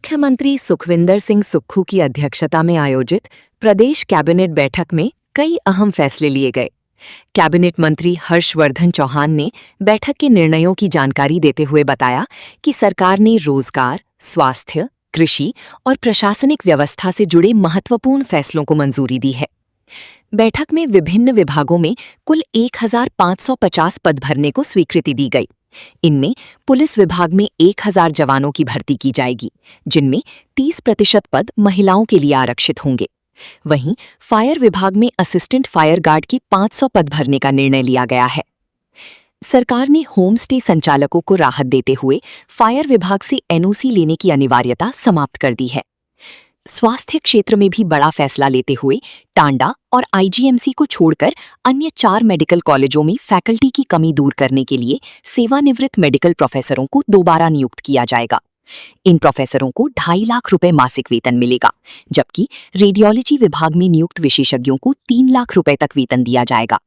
मुख्यमंत्री सुखविंदर सिंह सुक्खू की अध्यक्षता में आयोजित प्रदेश कैबिनेट बैठक में कई अहम फैसले लिए गए। कैबिनेट मंत्री हर्षवर्धन चौहान ने बैठक के निर्णयों की जानकारी देते हुए बताया कि सरकार ने रोजगार, स्वास्थ्य, कृषि और प्रशासनिक व्यवस्था से जुड़े महत्वपूर्ण फैसलों को मंजूरी दी है। बैठक में विभिन्न विभागों में कुल 1550 पद भरने को स्वीकृति दी गई। इनमें पुलिस विभाग में 1000 जवानों की भर्ती की जाएगी, जिनमें 30% पद महिलाओं के लिए आरक्षित होंगे। वहीं फायर विभाग में असिस्टेंट फायर गार्ड के 500 पद भरने का निर्णय लिया गया है। सरकार ने होम स्टे संचालकों को राहत देते हुए फायर विभाग से एनओसी लेने की अनिवार्यता समाप्त कर दी है। स्वास्थ्य क्षेत्र में भी बड़ा फैसला लेते हुए टांडा और आईजीएमसी को छोड़कर अन्य 4 मेडिकल कॉलेजों में फैकल्टी की कमी दूर करने के लिए सेवानिवृत्त मेडिकल प्रोफेसरों को दोबारा नियुक्त किया जाएगा। इन प्रोफेसरों को 2.5 लाख रुपए मासिक वेतन मिलेगा, जबकि रेडियोलॉजी विभाग में नियुक्त विशेषज्ञों को 3 लाख रुपए तक वेतन दिया जाएगा।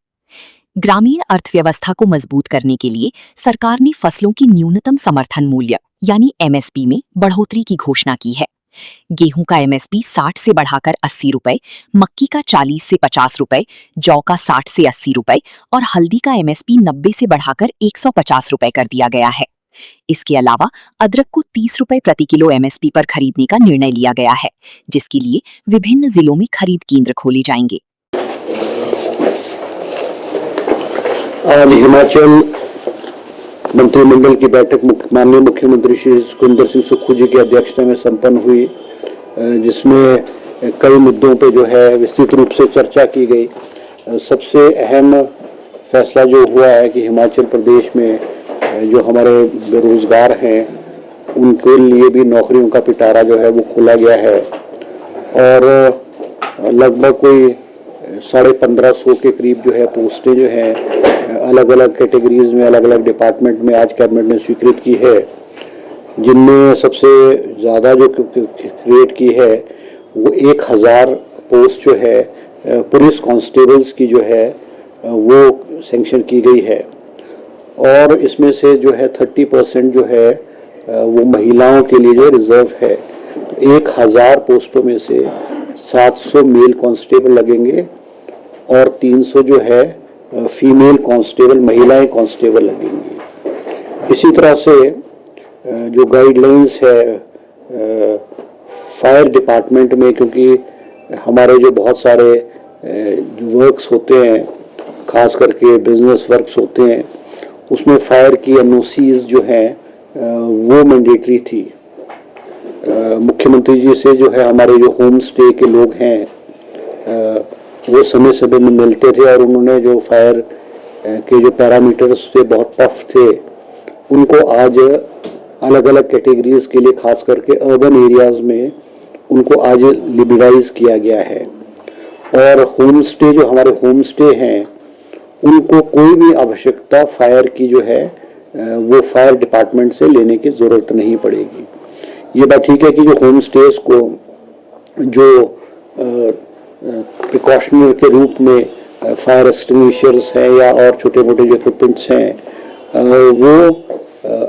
ग्रामीण अर्थव्यवस्था को मजबूत करने के लिए सरकार ने फसलों की न्यूनतम समर्थन मूल्य यानी एमएसपी में बढ़ोतरी की घोषणा की है। गेहूं का एमएसपी 60 से बढ़ाकर 80 रुपए, मक्की का 40 से 50 रुपए, जौ का 60 से 80 रुपए और हल्दी का एमएसपी 90 से बढ़ाकर 150 रुपए कर दिया गया है। इसके अलावा अदरक को 30 रुपए प्रति किलो एमएसपी पर खरीदने का निर्णय लिया गया है, जिसके लिए विभिन्न जिलों में खरीद केंद्र खोले जाएंगे। आज हिमाचल मंत्रिमंडल की बैठक माननीय मुख्यमंत्री श्री सुखविंदर सिंह सुक्खू जी की अध्यक्षता में संपन्न हुई, जिसमें कई मुद्दों पे जो है विस्तृत रूप से चर्चा की गई। सबसे अहम फैसला जो हुआ है कि हिमाचल प्रदेश में जो हमारे बेरोजगार हैं उनके लिए भी नौकरियों का पिटारा जो है वो खोला गया है और लगभग कोई 1550 के करीब जो है पोस्टें जो है अलग अलग कैटेगरीज में, अलग अलग डिपार्टमेंट में आज कैबिनेट ने स्वीकृत की है। जिनमें सबसे ज़्यादा जो क्रिएट की है वो 1000 पोस्ट जो है पुलिस कांस्टेबल्स की जो है वो सैंक्शन की गई है और इसमें से जो है 30% जो है वो महिलाओं के लिए जो रिजर्व है। 1000 पोस्टों में से 700 मेल कांस्टेबल लगेंगे और 300 जो है फीमेल कांस्टेबल, महिलाएं कांस्टेबल लगेंगी। इसी तरह से जो गाइडलाइंस है फायर डिपार्टमेंट में, क्योंकि हमारे जो बहुत सारे वर्क्स होते हैं, खास करके बिजनेस वर्क्स होते हैं, उसमें फायर की एनओसीज जो हैं वो मैंडेटरी थी। मुख्यमंत्री जी से जो है हमारे जो होम स्टे के लोग हैं वो समय समय में मिलते थे और उन्होंने जो फायर के जो पैरामीटर्स थे बहुत टफ थे, उनको आज अलग अलग कैटेगरीज के लिए खास करके अर्बन एरियाज में उनको आज लिबरलाइज किया गया है। और होम स्टे जो हमारे होम स्टे हैं उनको कोई भी आवश्यकता फायर की जो है वो फायर डिपार्टमेंट से लेने की ज़रूरत नहीं पड़ेगी। ये बात ठीक है कि जो होम स्टेज को जो प्रिकॉशनरी के रूप में फायर एक्सटिंग्विशर्स हैं या और छोटे मोटे जो इक्विपमेंट्स हैं वो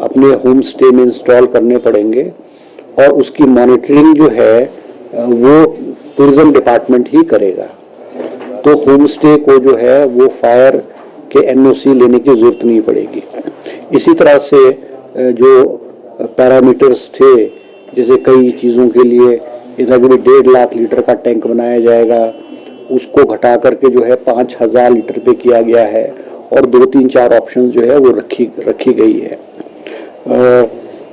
अपने होम स्टे में इंस्टॉल करने पड़ेंगे और उसकी मॉनिटरिंग जो है वो टूरिज्म डिपार्टमेंट ही करेगा। तो होम स्टे को जो है वो फायर के एनओसी लेने की ज़रूरत नहीं पड़ेगी। इसी तरह से जो पैरामीटर्स थे, जैसे कई चीज़ों के लिए इधर भी 1.5 लाख लीटर का टैंक बनाया जाएगा, उसको घटा करके जो है 5000 लीटर पे किया गया है और 2-3-4 ऑप्शन जो है वो रखी गई है।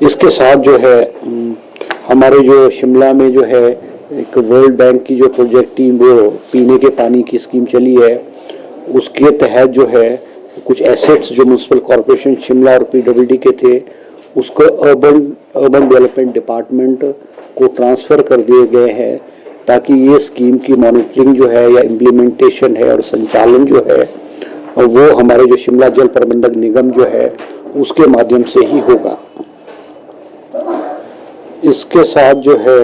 इसके साथ जो है हमारे जो शिमला में जो है एक वर्ल्ड बैंक की जो प्रोजेक्ट टीम वो पीने के पानी की स्कीम चली है, उसके तहत जो है कुछ एसेट्स जो म्यूनसिपल कॉरपोरेशन शिमला और पीडब्ल्यूडी के थे उसको अर्बन डेवलपमेंट डिपार्टमेंट को ट्रांसफ़र कर दिए गए हैं, ताकि ये स्कीम की मॉनिटरिंग जो है या इम्प्लीमेंटेशन है और संचालन जो है वो हमारे जो शिमला जल प्रबंधक निगम जो है उसके माध्यम से ही होगा। इसके साथ जो है